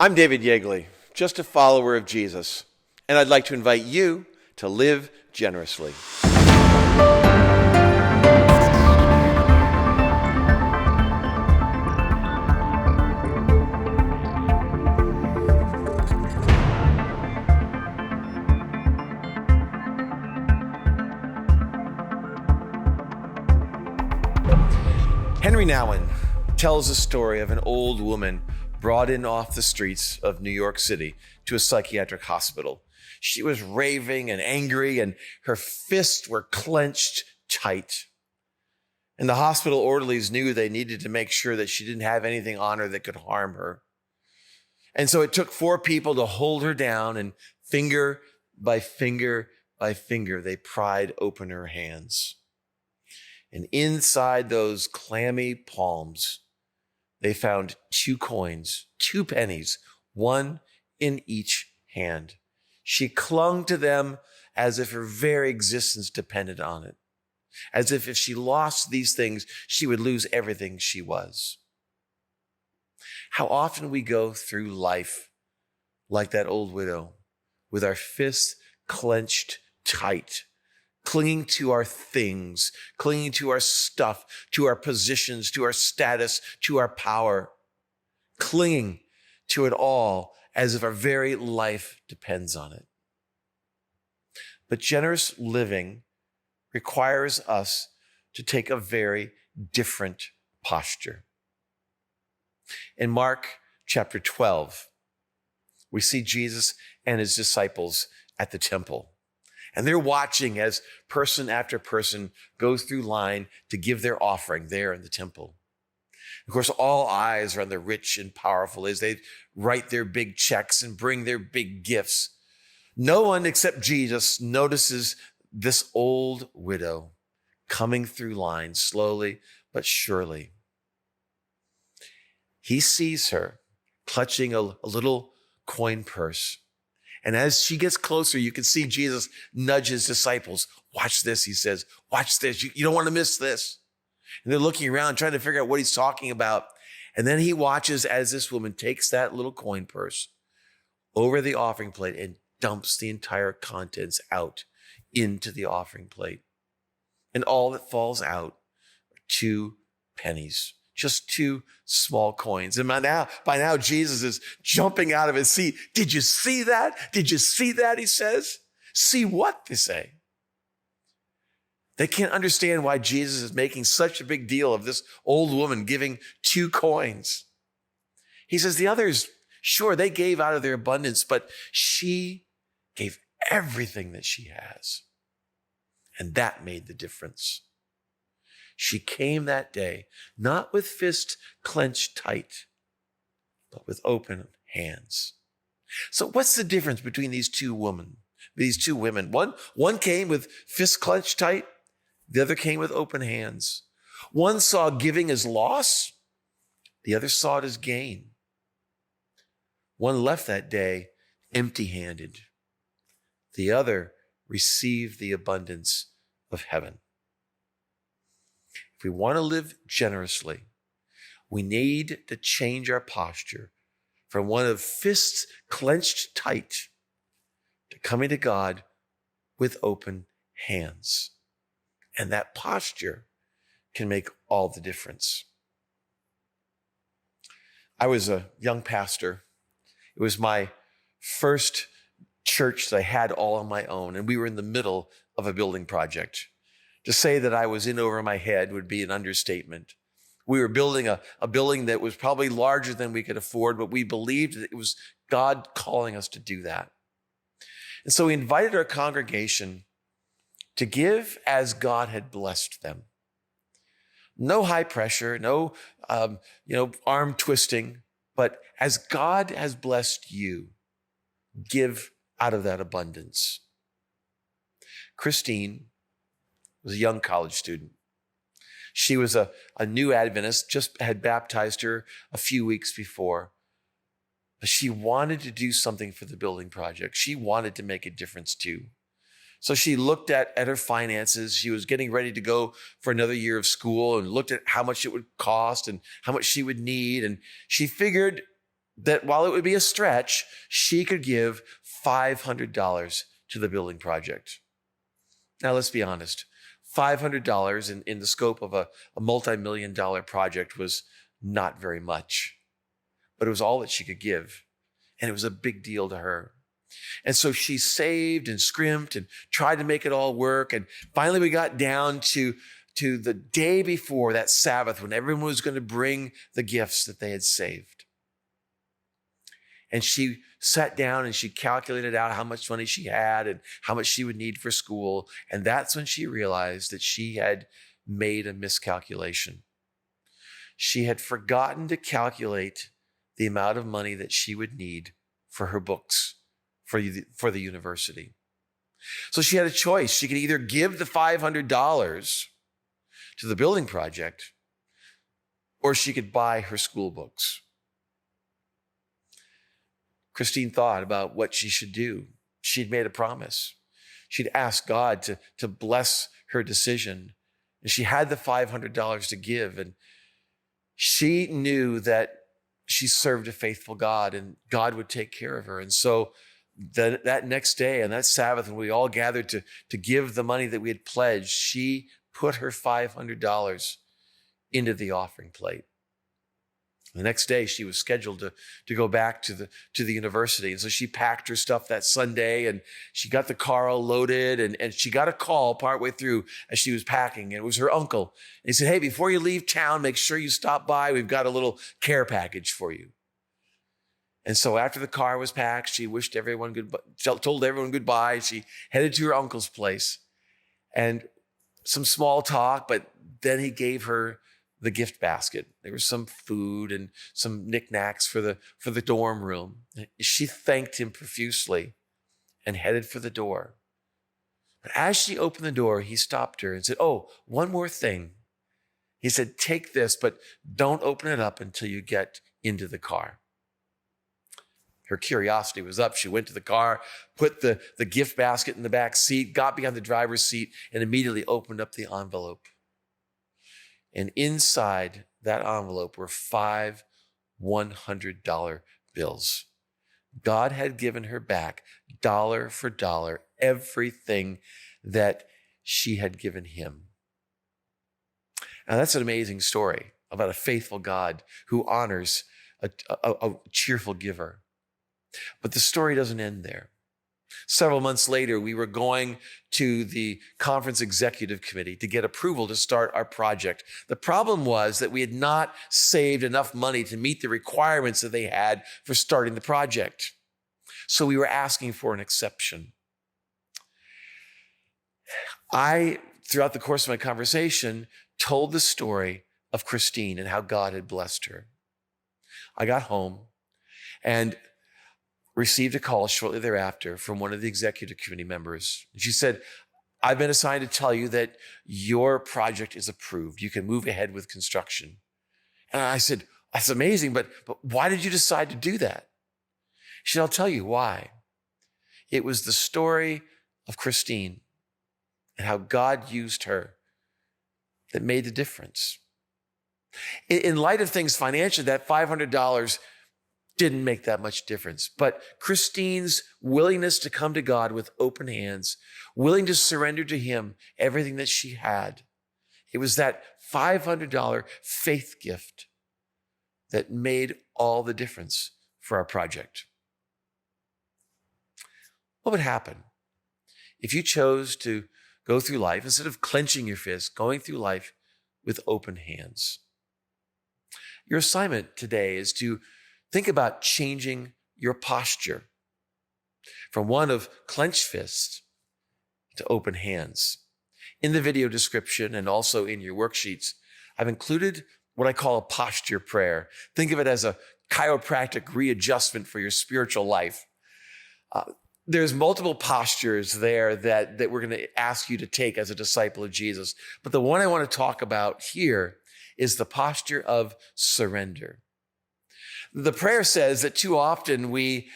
I'm David Yeagley, just a follower of Jesus, and I'd like to invite you to live generously. Henry Nouwen tells the story of an old woman brought in off the streets of New York City to a psychiatric hospital. She was raving and angry, and her fists were clenched tight. And the hospital orderlies knew they needed to make sure that she didn't have anything on her that could harm her. And so it took 4 people to hold her down, and finger by finger by finger, they pried open her hands. And inside those clammy palms, they found 2 coins, 2 pennies, one in each hand. She clung to them as if her very existence depended on it, as if she lost these things, she would lose everything she was. How often we go through life like that old widow, with our fists clenched tight, clinging to our things, clinging to our stuff, to our positions, to our status, to our power, clinging to it all as if our very life depends on it. But generous living requires us to take a very different posture. In Mark chapter 12, we see Jesus and his disciples at the temple. And they're watching as person after person goes through line to give their offering there in the temple. Of course, all eyes are on the rich and powerful as they write their big checks and bring their big gifts. No one except Jesus notices this old widow coming through line slowly but surely. He sees her clutching a little coin purse. And as she gets closer, you can see Jesus nudge his disciples. Watch this, he says. Watch this. You don't want to miss this. And they're looking around, trying to figure out what he's talking about. And then he watches as this woman takes that little coin purse over the offering plate and dumps the entire contents out into the offering plate. And all that falls out are 2 pennies. Just 2 small coins. And by now, Jesus is jumping out of his seat. Did you see that? Did you see that? He says. See what? They say. They can't understand why Jesus is making such a big deal of this old woman giving 2 coins. He says the others, sure, they gave out of their abundance, but she gave everything that she has. And that made the difference. She came that day, not with fists clenched tight, but with open hands. So what's the difference between these two women? One came with fists clenched tight. The other came with open hands. One saw giving as loss. The other saw it as gain. One left that day empty-handed. The other received the abundance of heaven. If we want to live generously, we need to change our posture from one of fists clenched tight to coming to God with open hands. And that posture can make all the difference. I was a young pastor. It was my first church that I had all on my own, and we were in the middle of a building project. To say that I was in over my head would be an understatement. We were building a building that was probably larger than we could afford, but we believed that it was God calling us to do that. And so we invited our congregation to give as God had blessed them. No high pressure, no arm twisting, but as God has blessed you, give out of that abundance. Christine was a young college student. She was a new Adventist, just had baptized her a few weeks before. But she wanted to do something for the building project. She wanted to make a difference too. So she looked at her finances. She was getting ready to go for another year of school and looked at how much it would cost and how much she would need. And she figured that while it would be a stretch, she could give $500 to the building project. Now, let's be honest. $500 in the scope of a multi-million-dollar project was not very much, but it was all that she could give. And it was a big deal to her. And so she saved and scrimped and tried to make it all work. And finally we got down to the day before that Sabbath when everyone was going to bring the gifts that they had saved. And she sat down and she calculated out how much money she had and how much she would need for school. And that's when she realized that she had made a miscalculation. She had forgotten to calculate the amount of money that she would need for her books, for the university. So she had a choice. She could either give the $500 to the building project, or she could buy her school books. Christine thought about what she should do. She'd made a promise. She'd asked God to bless her decision. And she had the $500 to give. And she knew that she served a faithful God and God would take care of her. And so that next day and that Sabbath, when we all gathered to give the money that we had pledged, she put her $500 into the offering plate. The next day, she was scheduled to go back to the university. And so she packed her stuff that Sunday and she got the car all loaded and she got a call partway through as she was packing. And it was her uncle. And he said, "Hey, before you leave town, make sure you stop by. We've got a little care package for you." And so after the car was packed, she wished everyone goodbye, told everyone goodbye. She headed to her uncle's place and some small talk, but then he gave her the gift basket. There was some food and some knickknacks for the dorm room. She thanked him profusely and headed for the door. But as she opened the door, he stopped her and said, "Oh, one more thing." He said, "Take this, but don't open it up until you get into the car." Her curiosity was up. She went to the car, put the gift basket in the back seat, got behind the driver's seat, and immediately opened up the envelope. And inside that envelope were 5 $100 bills. God had given her back dollar for dollar everything that she had given him. Now that's an amazing story about a faithful God who honors a cheerful giver. But the story doesn't end there. Several months later, we were going to the conference executive committee to get approval to start our project. The problem was that we had not saved enough money to meet the requirements that they had for starting the project. So we were asking for an exception. I, throughout the course of my conversation, told the story of Christine and how God had blessed her. I got home and received a call shortly thereafter from one of the executive committee members. She said, "I've been assigned to tell you that your project is approved. You can move ahead with construction." And I said, "That's amazing, but why did you decide to do that?" She said, "I'll tell you why. It was the story of Christine and how God used her that made the difference. In light of things financially, that $500 didn't make that much difference. But Christine's willingness to come to God with open hands, willing to surrender to him everything that she had, it was that $500 faith gift that made all the difference for our project. What would happen if you chose to go through life, instead of clenching your fist, going through life with open hands? Your assignment today is to think about changing your posture from one of clenched fists to open hands. In the video description and also in your worksheets, I've included what I call a posture prayer. Think of it as a chiropractic readjustment for your spiritual life. There's multiple postures there that we're going to ask you to take as a disciple of Jesus. But the one I want to talk about here is the posture of surrender. The prayer says that too often we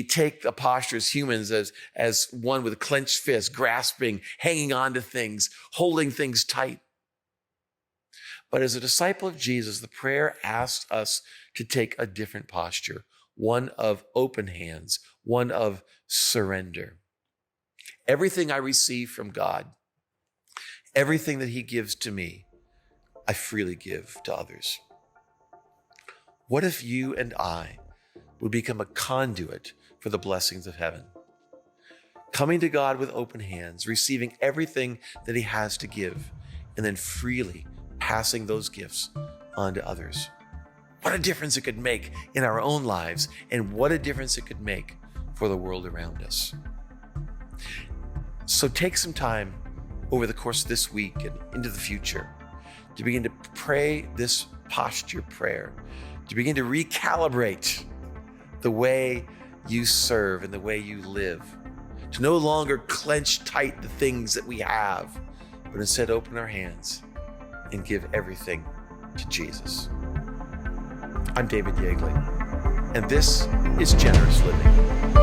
take the posture as humans as one with a clenched fist, grasping, hanging on to things, holding things tight. But as a disciple of Jesus, the prayer asks us to take a different posture, one of open hands, one of surrender. Everything I receive from God, everything that he gives to me, I freely give to others. What if you and I would become a conduit for the blessings of heaven? Coming to God with open hands, receiving everything that he has to give, and then freely passing those gifts on to others. What a difference it could make in our own lives, and what a difference it could make for the world around us. So take some time over the course of this week and into the future to begin to pray this posture prayer, to begin to recalibrate the way you serve and the way you live, to no longer clench tight the things that we have, but instead open our hands and give everything to Jesus. I'm David Yeagley, and this is Generous Living.